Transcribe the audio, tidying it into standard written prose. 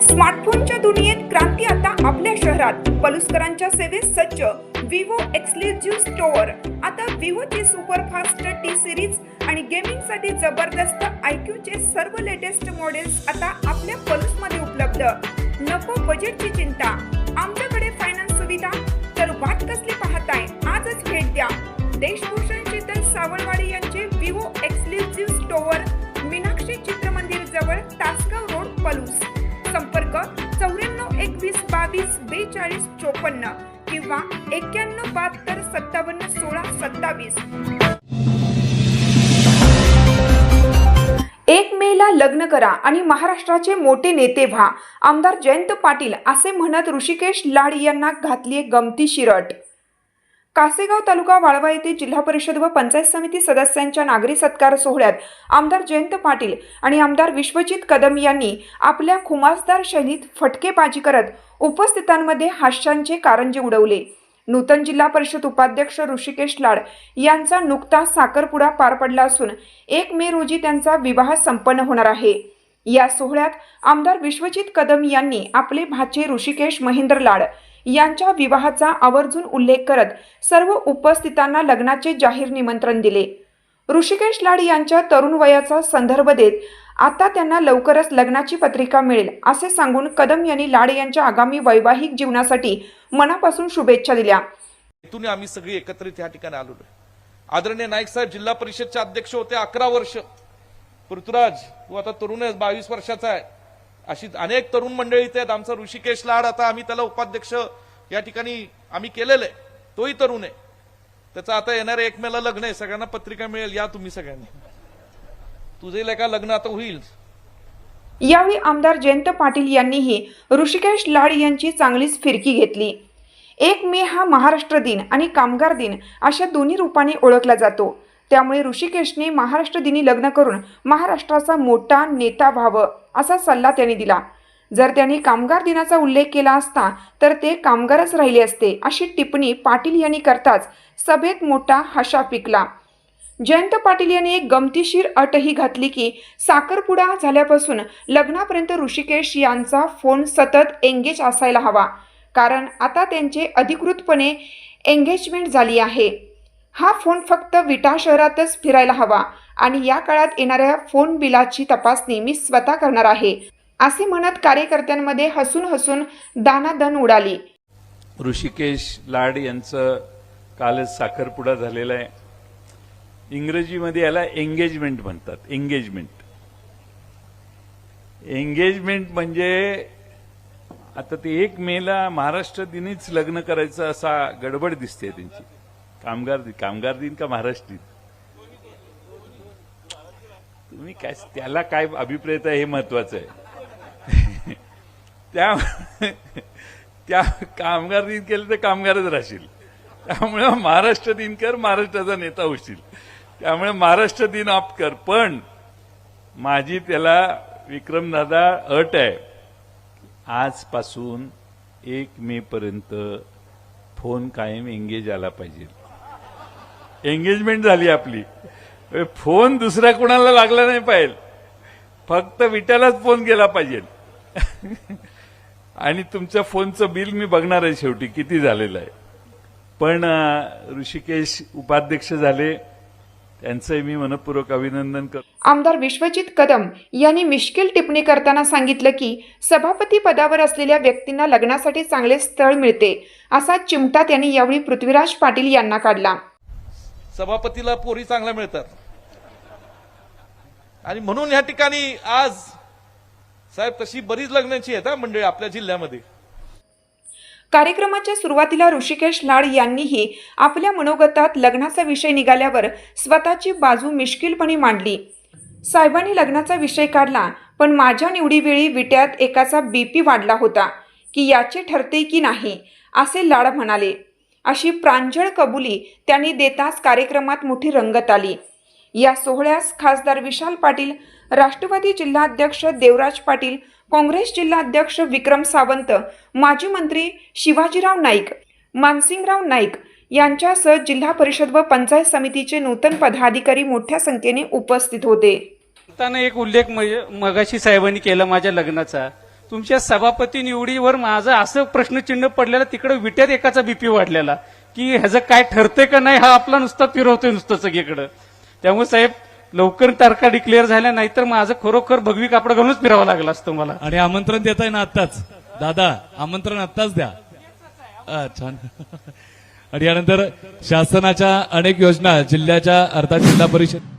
स्मार्टफोनच्या दुनियेत क्रांती आता आपल्या शहरात. पलुसकरांच्या सेवेत सज्ज विवो एक्सक्लुझिव्ह स्टोअर. आता विवोची सुपरफास्ट टी सिरीज आणि गेमिंगसाठी जबरदस्त आयक्यूचे सर्व लेटेस्ट मॉडेल्स आता आपल्या पलुसमध्ये उपलब्ध. नको बजेटची चिंता, आमच्याकडे फायनान्स सुविधा. तर वाट कसली पाहताय, आजच भेट द्या. देशभूषण शीतल सावळवाडी यांचे Vivo exclusive store, Meenakshi Chitramandir जवळ, तासगाव रोड, पलूस. संपर्क 94 21 22 42 54 किंवा 91 72 57 16 27. 1 मेला लग्न करा आणि महाराष्ट्राचे मोठे नेते व्हा, आमदार जयंत पाटील असे म्हणत ऋषिकेश लाड यांना घातली गमतीशीर अट. कासेगाव तालुका वाळवा येथे जिल्हा परिषद व पंचायत समिती सदस्यांच्या नागरी सत्कार सोहळ्यात आमदार जयंत पाटील आणि आमदार विश्वजित कदम यांनी आपल्या खुमासदार शैलीत फटकेबाजी करत उपस्थितांमध्ये हास्याचे कारंजे उडवले. नूतन जिल्हा परिषद उपाध्यक्ष ऋषिकेश लाड यांचा नुकताच साखरपुडा पार पडला असून 1 मे रोजी त्यांचा विवाह संपन्न होणार आहे. या सोहळ्यात आमदार विश्वजित कदम यांनी आपले भाचे ऋषिकेश महेंद्र लाड यांच्या विवाहाचा आवर्जून उल्लेख करत सर्व उपस्थितांना लग्नाचे जाहीर निमंत्रण दिले. ऋषिकेश लाड यांच्या तरुण वयाचा संदर्भ देत आता त्यांना लवकरच लग्नाची पत्रिका मिळेल असे सांगून कदम यांनी लाड यांच्या आगामी वैवाहिक जीवनासाठी मनापासून शुभेच्छा दिल्या. इथून आम्ही सगळी एकत्रित या ठिकाणी आलो. आदरणीय नाईक साहेब जिल्हा परिषदचे अध्यक्ष होते 11 वर्ष. पृथ्वीराज तू आता तरुण आहे, 22 वर्षाचा आहे. अशी अनेक तरुण मंडळी इथे आहेत. आमचा ऋषिकेश लाड आता आम्ही त्याला उपाध्यक्ष या ठिकाणी आम्ही केलेलं आहे. तोही तरुण आहे. त्याचं आता येणाऱ्या 1 मेला लग्न आहे. सगळ्यांना पत्रिका मिळेल, या तुम्ही सगळ्यांनी. तुझे लेका लग्न आता होईल. यावेळी आमदार जयंत पाटील यांनीही ऋषिकेश लाड यांची चांगलीच फिरकी घेतली. 1 मे हा महाराष्ट्र दिन आणि कामगार दिन अशा दोन्ही रूपाने ओळखला जातो. त्यामुळे ऋषिकेशने महाराष्ट्र दिनी लग्न करून महाराष्ट्राचा मोठा नेता व्हावं असा सल्ला त्यांनी दिला. जर त्यांनी कामगार दिनाचा उल्लेख केला असता तर ते कामगारच राहिले असते अशी टिप्पणी पाटील यांनी करताच सभेत मोठा हशा पिकला. जयंत पाटील यांनी एक गमतीशीर अटही घातली की साखरपुडा झाल्यापासून लग्नापर्यंत ऋषिकेश यांचा फोन सतत एंगेज असायला हवा, कारण आता त्यांचे अधिकृतपणे एंगेजमेंट झाली आहे. हा फोन फक्त विटा शहरातच फिरायला हवा आणि या काळात येणाऱ्या फोन बिलाची तपासणी मी स्वतः करणार आहे असे म्हणत कार्यकर्त्यांमध्ये हसून हसून दानादन उडाली. ऋषिकेश लाड यांचं कालच साखरपुडा झालेला आहे. इंग्रजीमध्ये याला एंगेजमेंट म्हणतात. एंगेजमेंट म्हणजे आता ते 1 मेला महाराष्ट्र दिनीच लग्न करायचं असा गडबड दिसते त्यांची. कामगार दिन का महाराष्ट्र दिन, तुम्ही काय त्याला काय अभिप्रेत आहे हे महत्वाचं आहे. त्या कामगार दिन केलं तर कामगारच राहशील. त्यामुळे महाराष्ट्र दिन कर, महाराष्ट्राचा नेता होशील. त्यामुळे महाराष्ट्र दिन ऑप्ट कर. पण माझी त्याला विक्रमदादा अट आहे, आजपासून 1 मे पर्यंत फोन कायम एंगेज आला पाहिजे. एंगेजमेंट झाली आपली. फोन दुसऱ्या कोणाला लागला नाही पाहिजे, फक्त विट्यालाच फोन गेला पाहिजे. आणि तुमच्या फोनचं बिल मी बघणार आहे शेवटी किती झालेलं आहे. पण ऋषिकेश उपाध्यक्ष झाले, त्यांचंही मी मनपूर्वक अभिनंदन करतो. आमदार विश्वजित कदम यांनी मिश्किल टिप्पणी करताना सांगितलं की सभापती पदावर असलेल्या व्यक्तींना लग्नासाठी चांगले स्थळ मिळते असा चिमटा त्यांनी यावेळी पृथ्वीराज पाटील यांना काढला. सभापतीला पोरी चांगल्या मिळतात आणि म्हणून या ठिकाणी आज साहेब तशी बरीच लग्नाची आहेत मंडळी आपल्या जिल्ह्यामध्ये. कार्यक्रमाच्या सुरुवातीला ऋषिकेश लाड यांनीही आपल्या मनोगतात लग्नाचा विषय निघाल्यावर स्वतःची बाजू मिश्किलपणे मांडली. साहेबांनी लग्नाचा विषय काढला, पण माझ्या निवडीवेळी विट्यात एकाचा BP वाढला होता की याचे ठरते की नाही असे लाड म्हणाले. अशी प्रांजळ कबुली त्यांनी देताच कार्यक्रमात मोठी रंगत आली. या सोहळ्यास खासदार विशाल पाटील, राष्ट्रवादी जिल्हाध्यक्ष देवराज पाटील, काँग्रेस जिल्हाध्यक्ष विक्रम सावंत, माजी मंत्री शिवाजीराव नाईक, मानसिंगराव नाईक यांच्यासह जिल्हा परिषद व पंचायत समितीचे नूतन पदाधिकारी मोठ्या संख्येने उपस्थित होते. एक उल्लेख मगाशी साहेबांनी केला माझ्या लग्नाचा. तुमच्या सभापती निवडीवर माझं असं प्रश्नचिन्ह पडलेलं, तिकडे विट्यात एकाचा बीपी वाढलेला की ह्याचं काय ठरते का नाही, हा आपला नुसता फिरवतोय नुसतं सगळीकडं. त्यामुळे साहेब लवकर तारखा डिक्लेअर झाल्या, नाहीतर माझं खरोखर भगवी कापड घालूनच फिरावं लागलं असतं मला. आणि आमंत्रण देताय ना आत्ताच दादा, आमंत्रण आत्ताच द्या. छान. आणि यानंतर शासनाच्या अनेक योजना जिल्ह्याच्या अर्थात जिल्हा परिषद